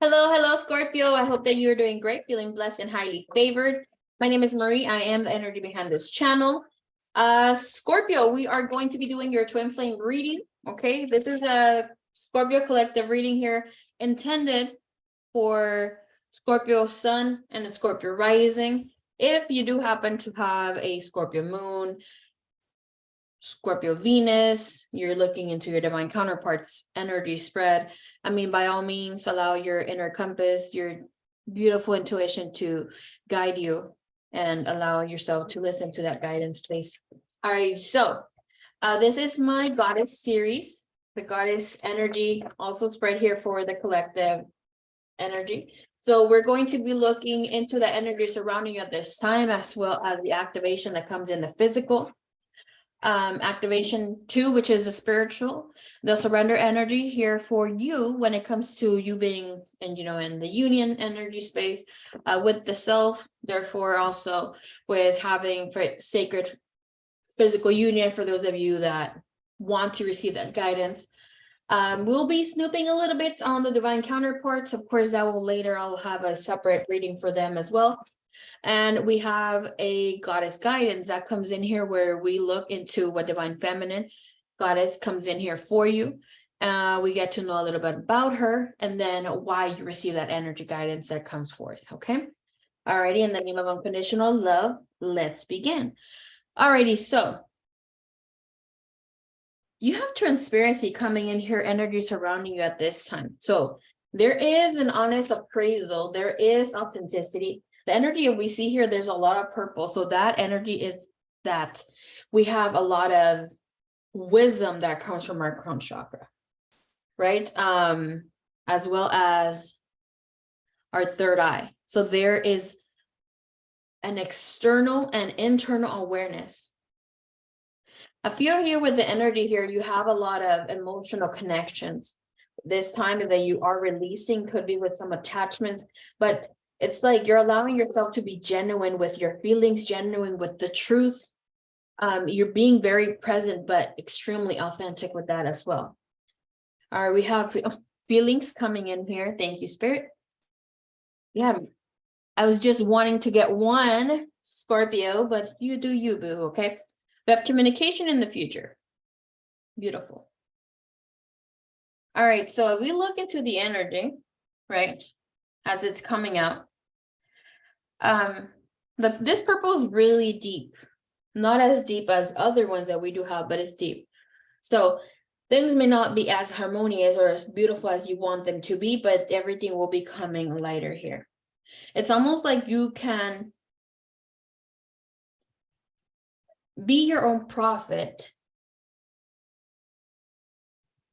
Hello, hello, Scorpio. I hope that you're doing great, feeling blessed and highly favored. My name is Marie. I am the energy behind this channel. Scorpio, we are going to be doing your twin flame reading. Okay, this is a Scorpio collective reading here intended for Scorpio sun and a Scorpio rising. If you do happen to have a Scorpio moon, Scorpio Venus, you're looking into your divine counterparts energy spread. I mean, by all means, allow your inner compass, your beautiful intuition to guide you and allow yourself to listen to that guidance, please. All right, so this is my goddess series, the goddess energy also spread here for the collective energy. So we're going to be looking into the energy surrounding you at this time, as well as the activation that comes in the physical. Activation 2, which is the spiritual, the surrender energy here for you when it comes to you being in the union energy space with the self, therefore also with having sacred physical union for those of you that want to receive that guidance. We'll be snooping a little bit on the divine counterparts. Of course, that will later, I'll have a separate reading for them as well. And we have a goddess guidance that comes in here where we look into what divine feminine goddess comes in here for you. We get to know a little bit about her and then why you receive that energy guidance that comes forth. Okay. Alrighty. In the name of unconditional love, let's begin. Alrighty. So you have transparency coming in here, energy surrounding you at this time. So there is an honest appraisal. There is authenticity. The energy we see here, there's a lot of purple. So that energy is that we have a lot of wisdom that comes from our crown chakra, right? As well as our third eye. So there is an external and internal awareness. I feel here with the energy here, you have a lot of emotional connections. This time that you are releasing could be with some attachments, but it's like you're allowing yourself to be genuine with your feelings, genuine with the truth. You're being very present, but extremely authentic with that as well. All right, we have feelings coming in here. Thank you, Spirit. Yeah, I was just wanting to get one, Scorpio, but you do you, boo, okay? We have communication in the future. Beautiful. All right, so if we look into the energy, right, as it's coming out, this purple is really deep, not as deep as other ones that we do have, but it's deep. So things may not be as harmonious or as beautiful as you want them to be, but everything will be coming lighter here. It's almost like you can be your own prophet,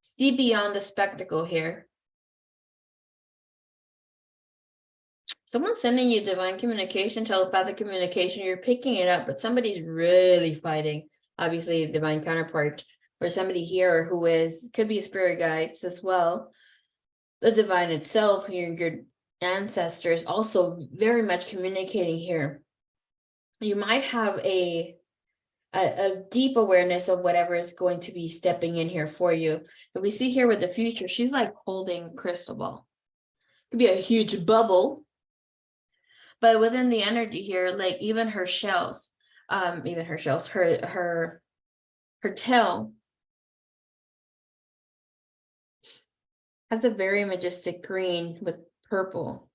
see beyond the spectacle here. Someone's sending you divine communication, telepathic communication, you're picking it up, but somebody's really fighting, obviously a divine counterpart, or somebody here who could be a spirit guides as well. The divine itself, your ancestors, also very much communicating here. You might have a deep awareness of whatever is going to be stepping in here for you. But we see here with the future, she's like holding crystal ball. Could be a huge bubble. But within the energy here, like even her shells, her tail has a very majestic green with purple.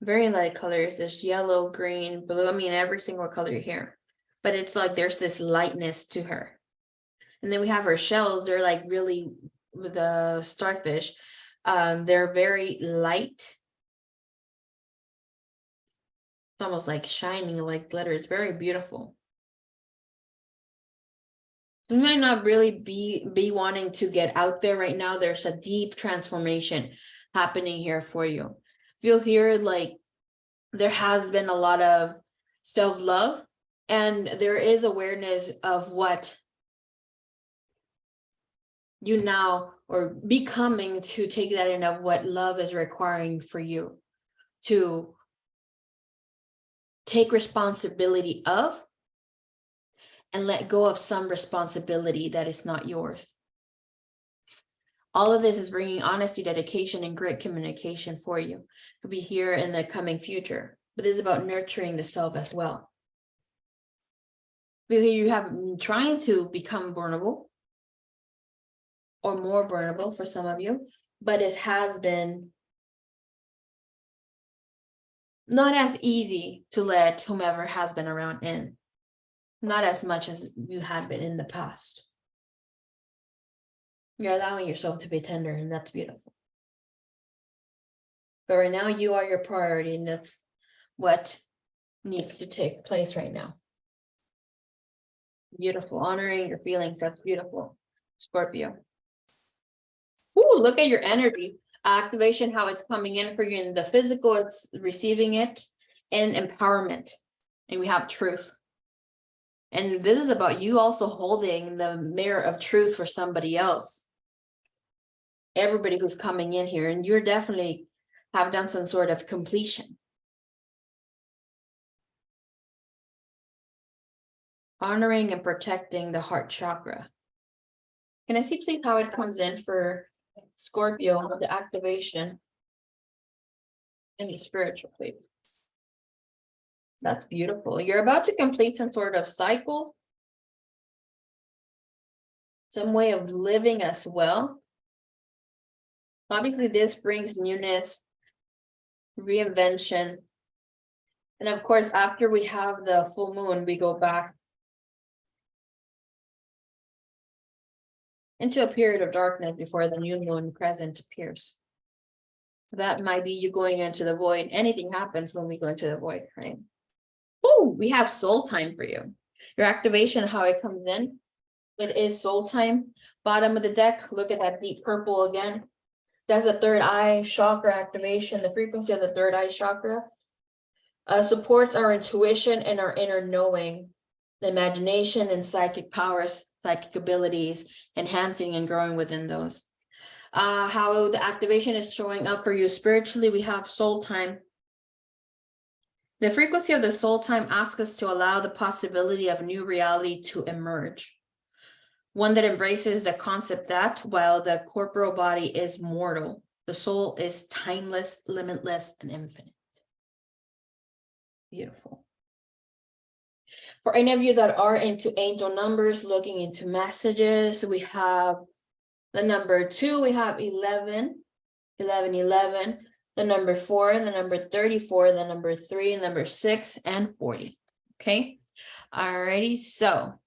Very light colors. There's yellow, green, blue. I mean, every single color here. But it's like there's this lightness to her. And then we have her shells. They're like really, the starfish, they're very light. It's almost like shining like glitter. It's very beautiful. You might not really be wanting to get out there right now. There's a deep transformation happening here for you. Feel here like there has been a lot of self-love, and there is awareness of what you now or becoming to take that in of what love is requiring for you to take responsibility of and let go of some responsibility that is not yours. All of this is bringing honesty, dedication, and great communication for you. It could be here in the coming future, but this is about nurturing the self as well. You have been trying to become vulnerable, or more vulnerable for some of you, but it has been not as easy to let whomever has been around in, not as much as you had been in the past. You're allowing yourself to be tender, and that's beautiful. But right now, you are your priority, and that's what needs to take place right now. Beautiful. Honoring your feelings, that's beautiful, Scorpio. Ooh, look at your energy. Activation, how it's coming in for you in the physical, it's receiving it, and empowerment. And we have truth. And this is about you also holding the mirror of truth for somebody else. Everybody who's coming in here, and you're definitely have done some sort of completion. Honoring and protecting the heart chakra. Can I see please how it comes in for Scorpio, the activation and your spiritual, please? That's beautiful. You're about to complete some sort of cycle, some way of living as well. Obviously, this brings newness, reinvention. And of course, after we have the full moon, we go back into a period of darkness before the new moon crescent appears. That might be you going into the void. Anything happens when we go into the void, right? Oh, we have soul time for you. Your activation, how it comes in. It is soul time. Bottom of the deck, look at that deep purple again. That's a third eye chakra activation. The frequency of the third eye chakra supports our intuition and our inner knowing, the imagination and psychic powers, psychic abilities, enhancing and growing within those. How the activation is showing up for you spiritually, we have soul time. The frequency of the soul time asks us to allow the possibility of a new reality to emerge. One that embraces the concept that while the corporal body is mortal, the soul is timeless, limitless, and infinite. Beautiful. For any of you that are into angel numbers, looking into messages, we have the number 2, we have 11, 11, 11, the number 4, the number 34, the number 3, number 6, and 40. Okay. Alrighty. So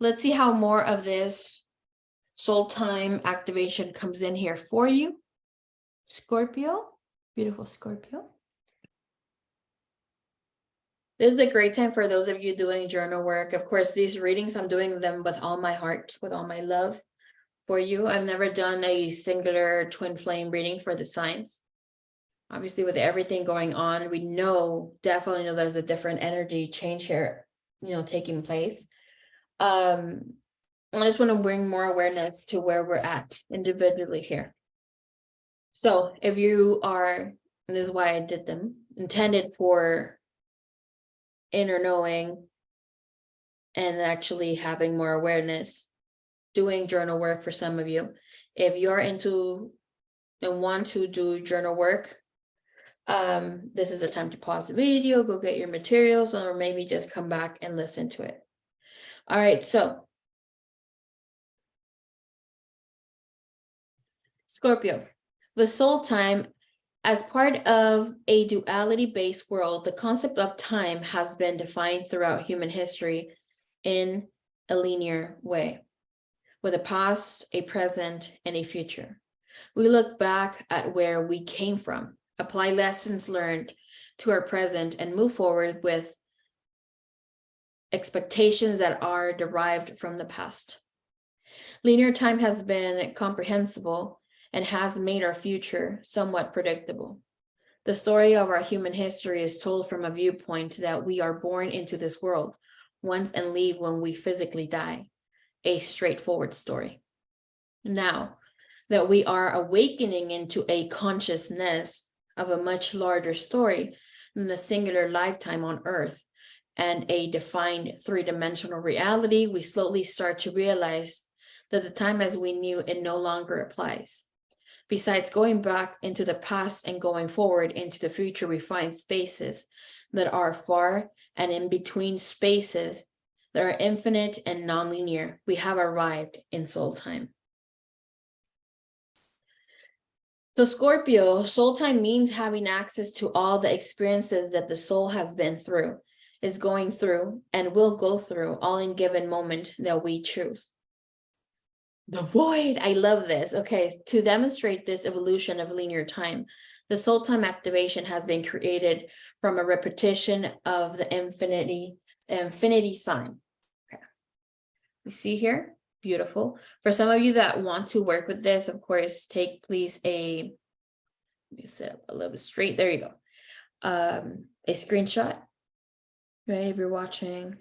let's see how more of this soul time activation comes in here for you. Scorpio, beautiful Scorpio. This is a great time for those of you doing journal work. Of course, these readings, I'm doing them with all my heart, with all my love for you. I've never done a singular twin flame reading for the signs. Obviously, with everything going on, we definitely know there's a different energy change here, taking place. I just want to bring more awareness to where we're at individually here. So if you are, and this is why I did them, intended for inner knowing and actually having more awareness, doing journal work for some of you. If you're into and want to do journal work, this is a time to pause the video, go get your materials, or maybe just come back and listen to it. All right, so Scorpio, the soul time, as part of a duality-based world, the concept of time has been defined throughout human history in a linear way, with a past, a present, and a future. We look back at where we came from, apply lessons learned to our present, and move forward with expectations that are derived from the past. Linear time has been comprehensible and has made our future somewhat predictable. The story of our human history is told from a viewpoint that we are born into this world once and leave when we physically die, a straightforward story. Now that we are awakening into a consciousness of a much larger story than the singular lifetime on Earth, and a defined three-dimensional reality, we slowly start to realize that the time as we knew it no longer applies. Besides going back into the past and going forward into the future, we find spaces that are far and in between spaces that are infinite and nonlinear. We have arrived in soul time. So Scorpio, soul time means having access to all the experiences that the soul has been through, is going through, and will go through, all in given moment that we choose. The void, I love this. Okay, to demonstrate this evolution of linear time, the soul time activation has been created from a repetition of the infinity sign. Okay. We see here, beautiful. For some of you that want to work with this, of course, take please let me set up a little bit straight. There you go. A screenshot, right? If you're watching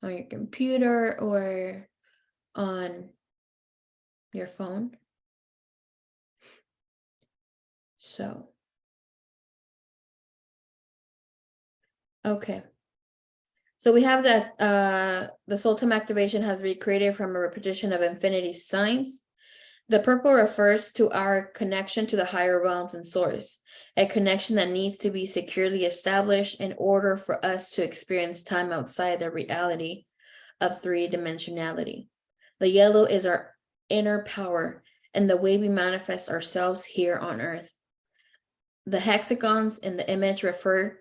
on your computer or on your phone. So, okay. So we have that the soul time activation has been created from a repetition of infinity signs. The purple refers to our connection to the higher realms and source, a connection that needs to be securely established in order for us to experience time outside the reality of three-dimensionality. The yellow is our inner power and the way we manifest ourselves here on earth. The hexagons in the image refer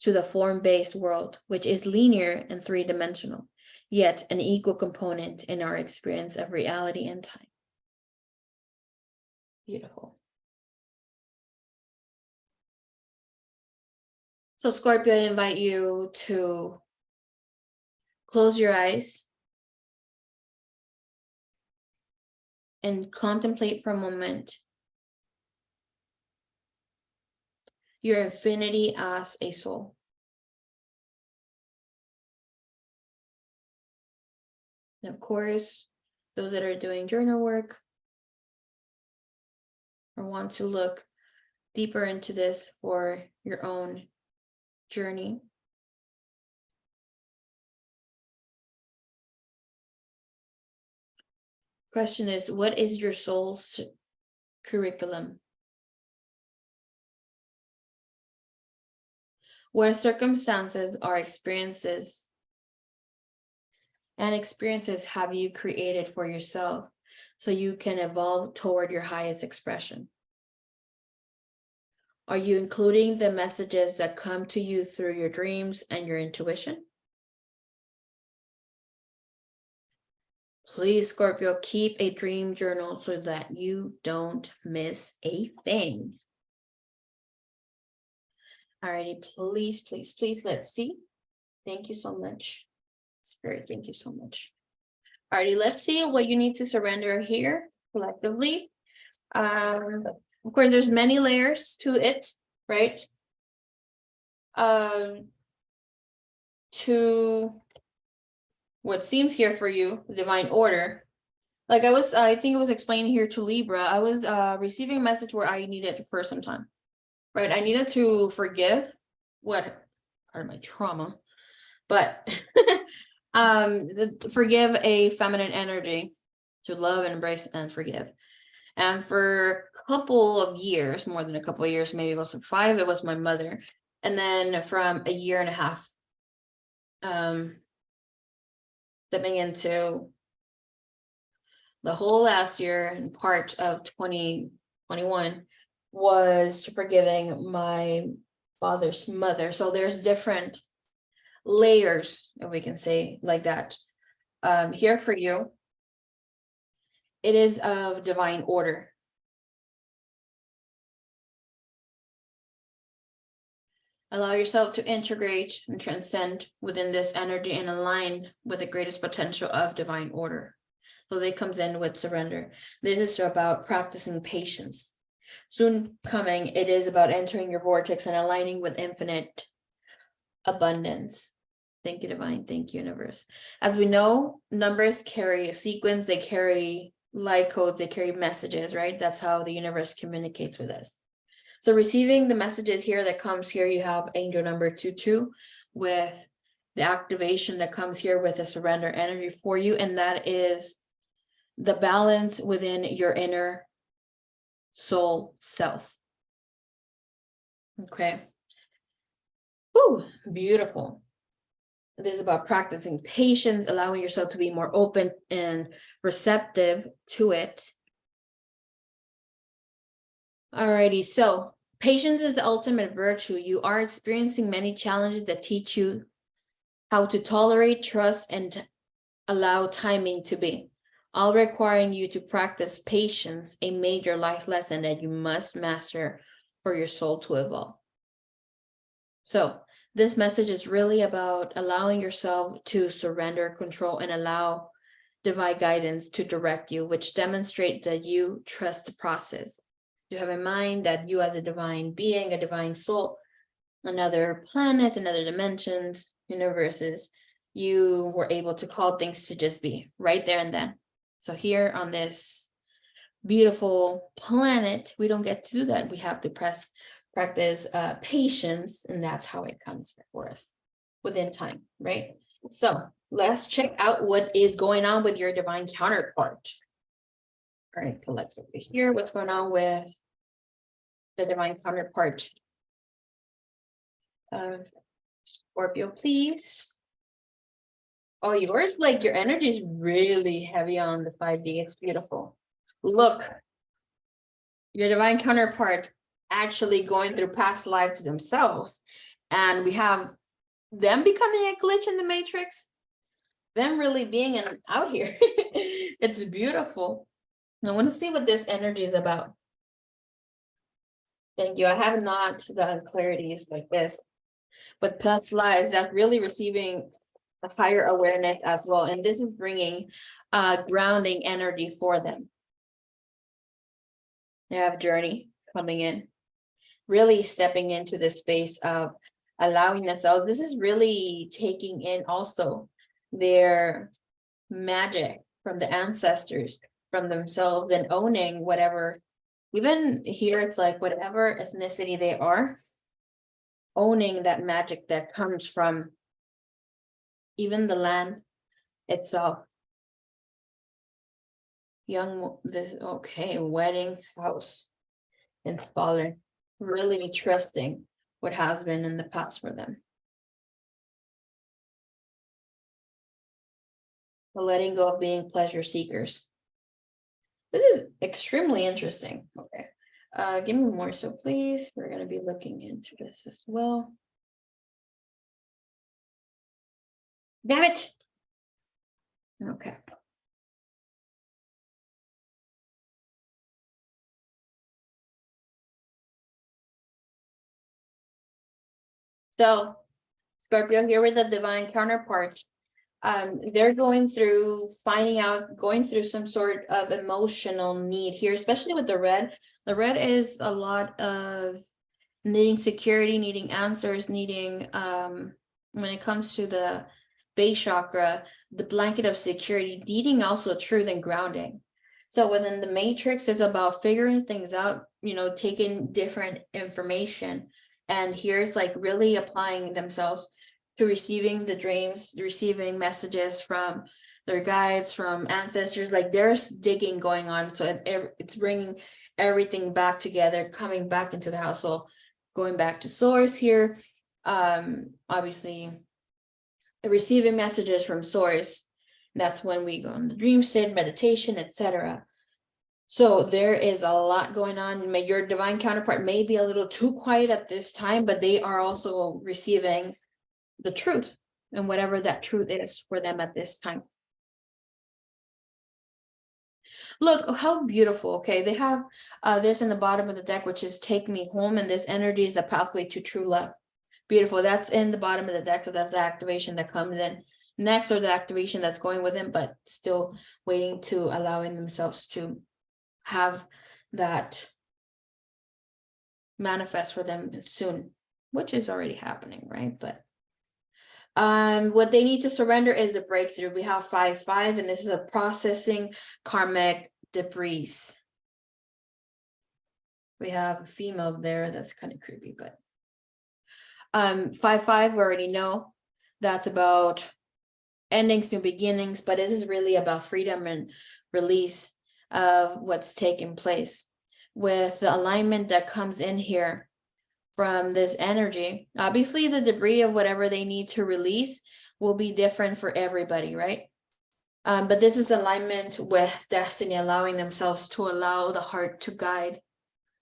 to the form-based world, which is linear and three-dimensional, yet an equal component in our experience of reality and time. Beautiful. So Scorpio, I invite you to close your eyes and contemplate for a moment your infinity as a soul. And of course, those that are doing journal work or want to look deeper into this for your own journey, question is, what is your soul's curriculum? What circumstances or experiences have you created for yourself so you can evolve toward your highest expression? Are you including the messages that come to you through your dreams and your intuition? Please, Scorpio, keep a dream journal so that you don't miss a thing. Alrighty, please, please, please, let's see. Thank you so much. Spirit, thank you so much. Alrighty, let's see what you need to surrender here collectively. Of course, there's many layers to it, right? To what seems here for you, divine order. Like I think it was explaining here to Libra, I was receiving a message where I needed for some time, right? I needed to forgive part of my trauma, but forgive a feminine energy, to love and embrace and forgive. And for a couple of years, more than a couple of years, maybe it was 5, it was my mother. And then from a year and a half, stepping into the whole last year and part of 2021 was to forgiving my father's mother. So there's different layers, if we can say like that, here for you. It is of divine order. Allow yourself to integrate and transcend within this energy and align with the greatest potential of divine order. So they comes in with surrender. This is about practicing patience. Soon coming, it is about entering your vortex and aligning with infinite abundance. Thank you, divine. Thank you, universe. As we know, numbers carry a sequence, they carry light codes, they carry messages, right? That's how the universe communicates with us. So receiving the messages here that comes here, you have angel number 22 with the activation that comes here with a surrender energy for you. And that is the balance within your inner soul self. Okay. Ooh, beautiful. This is about practicing patience, allowing yourself to be more open and receptive to it. Alrighty, so patience is the ultimate virtue. You are experiencing many challenges that teach you how to tolerate, trust, and allow timing to be, all requiring you to practice patience, a major life lesson that you must master for your soul to evolve. So this message is really about allowing yourself to surrender control and allow divine guidance to direct you, which demonstrates that you trust the process. You have in mind that you as a divine being, a divine soul, another planet, another dimensions, universes, you were able to call things to just be right there and then. So here on this beautiful planet, we don't get to do that. We have to practice patience, and that's how it comes for us within time, right? So let's check out what is going on with your divine counterpart. All right, collectively here, what's going on with the divine counterpart of Scorpio, please. Oh, yours, like your energy is really heavy on the 5D. It's beautiful. Look, your divine counterpart actually going through past lives themselves. And we have them becoming a glitch in the matrix, them really being out here. It's beautiful. I want to see what this energy is about. Thank you. I have not gotten clarities like this, but past lives, that's really receiving a higher awareness as well. And this is bringing grounding energy for them. They have journey coming in, really stepping into the space of allowing themselves. This is really taking in also their magic from the ancestors, from themselves, and owning whatever. Even here, it's like whatever ethnicity they are, owning that magic that comes from even the land itself. Wedding house and fallen, really trusting what has been in the past for them. The letting go of being pleasure seekers. This is extremely interesting. Okay. Give me more so, please. We're going to be looking into this as well. Damn it. Okay. So, Scorpio, here with the divine counterpart. They're going through some sort of emotional need here, especially with the red. The red is a lot of needing security, needing answers, needing, when it comes to the base chakra, the blanket of security, needing also truth and grounding. So within the matrix is about figuring things out, taking different information. And here it's like really applying themselves to receiving the dreams, receiving messages from their guides, from ancestors. Like there's digging going on. So it's bringing everything back together, coming back into the house. So going back to source here, obviously receiving messages from source. That's when we go in the dream state, meditation, etc. So there is a lot going on. Your divine counterpart may be a little too quiet at this time, but they are also receiving the truth and whatever that truth is for them at this time. Look how beautiful. Okay, they have this in the bottom of the deck, which is take me home, and this energy is the pathway to true love. Beautiful. That's in the bottom of the deck, so that's the activation that comes in next, or the activation that's going with them, but still waiting to allowing themselves to have that manifest for them soon, which is already happening, right? But what they need to surrender is the breakthrough. We have 5-5, and this is a processing karmic debris. We have a female there. That's kind of creepy, but 5-5, we already know that's about endings, new beginnings, but this is really about freedom and release of what's taking place. With the alignment that comes in here from this energy, obviously the debris of whatever they need to release will be different for everybody, right? But this is alignment with destiny, allowing themselves to allow the heart to guide,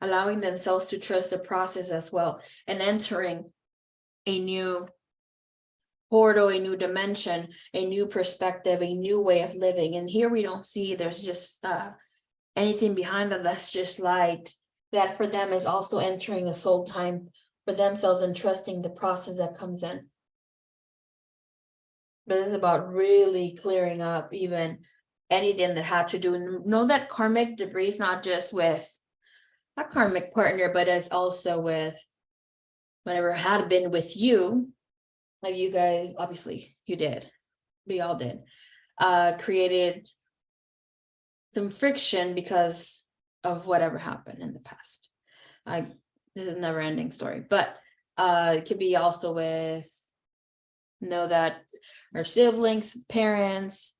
allowing themselves to trust the process as well, and entering a new portal, a new dimension, a new perspective, a new way of living. And here we don't see there's just anything behind that. That's just light. That for them is also entering a soul time for themselves and trusting the process that comes in. But it's about really clearing up even anything that had to do, and know that karmic debris is not just with a karmic partner, but it's also with whatever had been with you. Like you guys, obviously you did, we all did, created some friction because of whatever happened in the past. This is a never ending story, but it could be also with, know that our siblings, parents,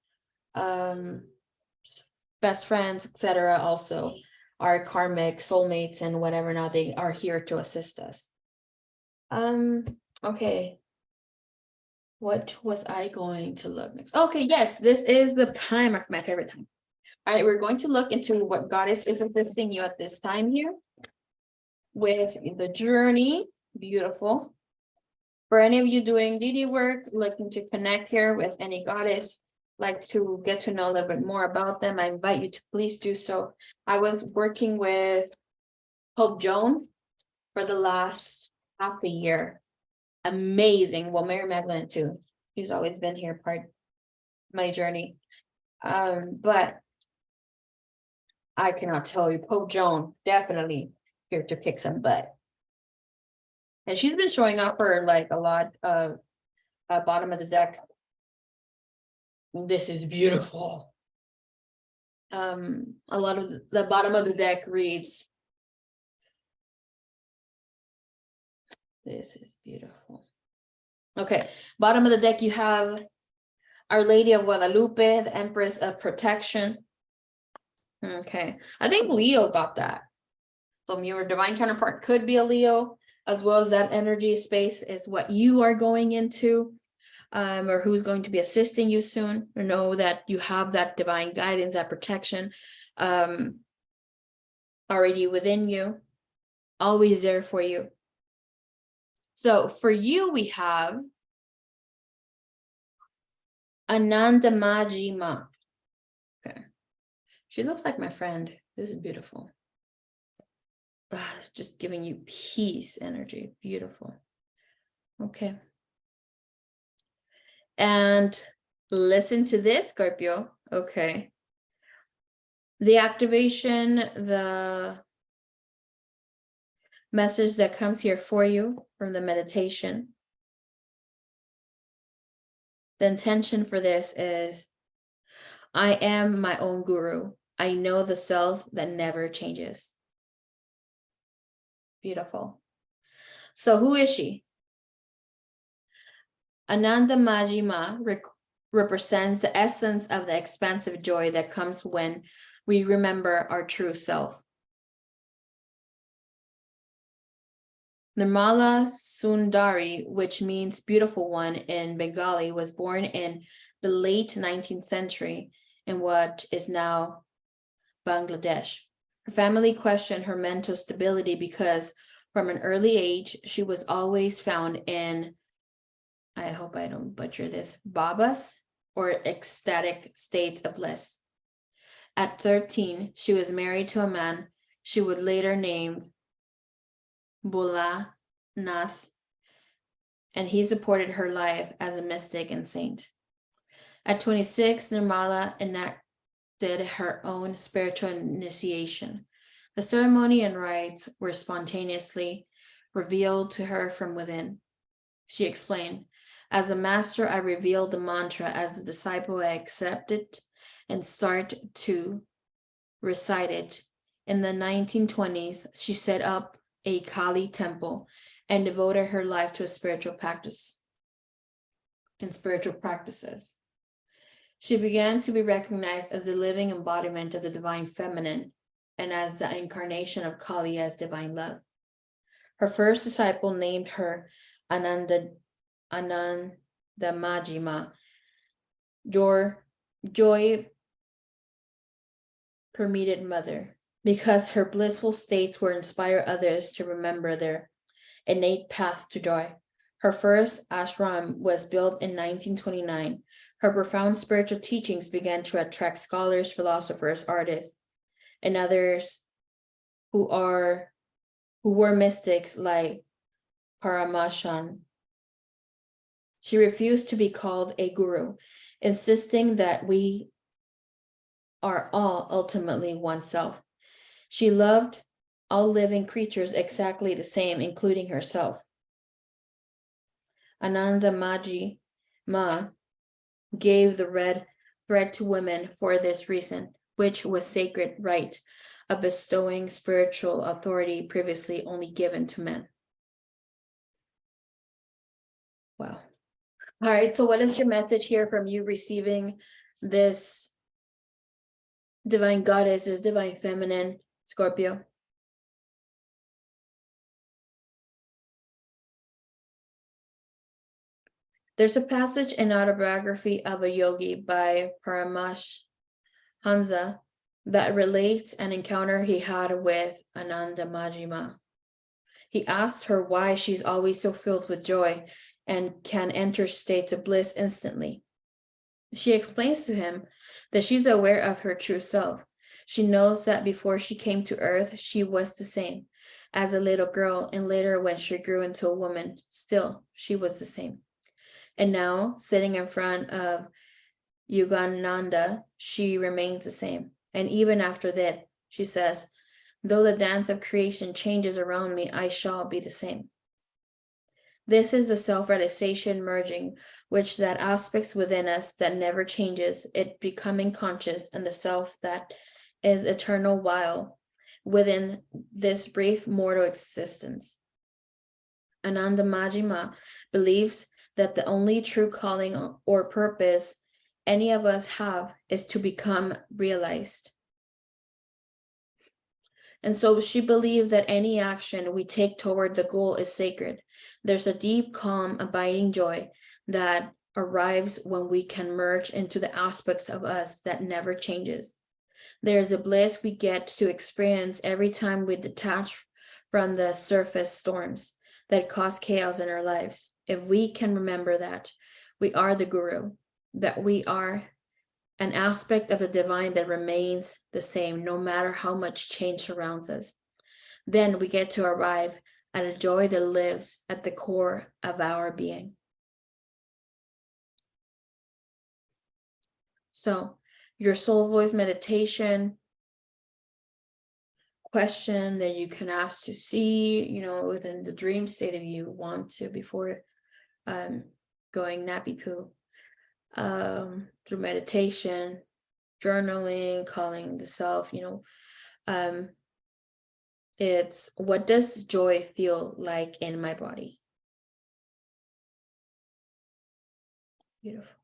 best friends, etc., also are karmic soulmates and whatever. Now they are here to assist us. Okay. What was I going to look next? Okay, yes, this is the time of my favorite time. All right, we're going to look into what goddess is assisting you at this time here with the journey. Beautiful. For any of you doing DD work, looking to connect here with any goddess, like to get to know a little bit more about them, I invite you to please do so. I was working with Hope Joan for the last half a year. Amazing. Well, Mary Magdalene too. She's always been here part of my journey. But I cannot tell you, Pope Joan definitely here to kick some butt. And she's been showing up for like a lot of bottom of the deck. This is beautiful. A lot of the bottom of the deck reads, this is beautiful. Okay, bottom of the deck, you have Our Lady of Guadalupe, the Empress of Protection. Okay, I think Leo got that. So your divine counterpart could be a Leo, as well as that energy space is what you are going into, or who's going to be assisting you soon. Or know that you have that divine guidance, that protection already within you, always there for you. So for you, we have Anadamayi Ma. Okay. She looks like my friend. This is beautiful. It's just giving you peace energy. Beautiful. Okay. And listen to this, Scorpio. Okay. The activation, the message that comes here for you from the meditation. The intention for this is, I am my own guru. I know the self that never changes. Beautiful. So who is she? Anadamayi Ma represents the essence of the expansive joy that comes when we remember our true self. Nirmala Sundari, which means beautiful one in Bengali, was born in the late 19th century in what is now Bangladesh. Her family questioned her mental stability because from an early age, she was always found in, I hope I don't butcher this, babas, or ecstatic states of bliss. At 13, she was married to a man she would later name Bhola Nath, and he supported her life as a mystic and saint. At 26, Nirmala enacted her own spiritual initiation. The ceremony and rites were spontaneously revealed to her from within. She explained, as the master, I revealed the mantra. As the disciple, I accept it and start to recite it In the 1920s, she set up a Kali temple and devoted her life to a spiritual practice and spiritual practices. She began to be recognized as the living embodiment of the divine feminine and as the incarnation of Kali as divine love. Her first disciple named her Anadamayi Ma, joy permitted mother, because her blissful states were inspire others to remember their innate path to joy. Her first ashram was built in 1929. Her profound spiritual teachings began to attract scholars, philosophers, artists, and others who were mystics like Paramashan. She refused to be called a guru, insisting that we are all ultimately oneself. She loved all living creatures exactly the same, including herself. Anadamayi Ma gave the red thread to women for this reason, which was sacred right of bestowing spiritual authority previously only given to men. Wow. All right, so what is your message here from you receiving this divine goddess, this divine feminine, Scorpio? There's a passage in Autobiography of a Yogi by Paramahansa that relates an encounter he had with Anadamayi Ma. He asks her why she's always so filled with joy and can enter states of bliss instantly. She explains to him that she's aware of her true self. She knows that before she came to earth, she was the same as a little girl, and later when she grew into a woman, still she was the same. And now, sitting in front of Yogananda, she remains the same. And even after that, she says, though the dance of creation changes around me, I shall be the same. This is the self-realization merging, which that aspects within us that never changes, it becoming conscious, and the self that is eternal while within this brief mortal existence. Anadamayi Ma believes that the only true calling or purpose any of us have is to become realized. And so she believed that any action we take toward the goal is sacred. There's a deep, calm, abiding joy that arrives when we can merge into the aspects of us that never changes. There's a bliss we get to experience every time we detach from the surface storms that cause chaos in our lives. If we can remember that we are the guru, that we are an aspect of the divine that remains the same no matter how much change surrounds us, then we get to arrive at a joy that lives at the core of our being. So your soul voice meditation question that you can ask to see, within the dream state if you want to, before going nappy poo, through meditation, journaling, calling the self, it's, what does joy feel like in my body? Beautiful.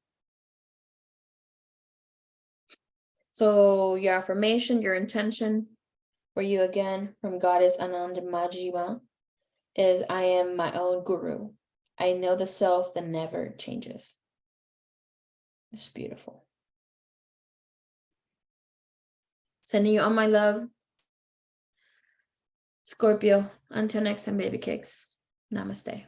So your affirmation, your intention for you again from Goddess Anadamayi Ma is, I am my own guru. I know the self that never changes. It's beautiful. Sending you all my love, Scorpio. Until next time, baby kicks. Namaste.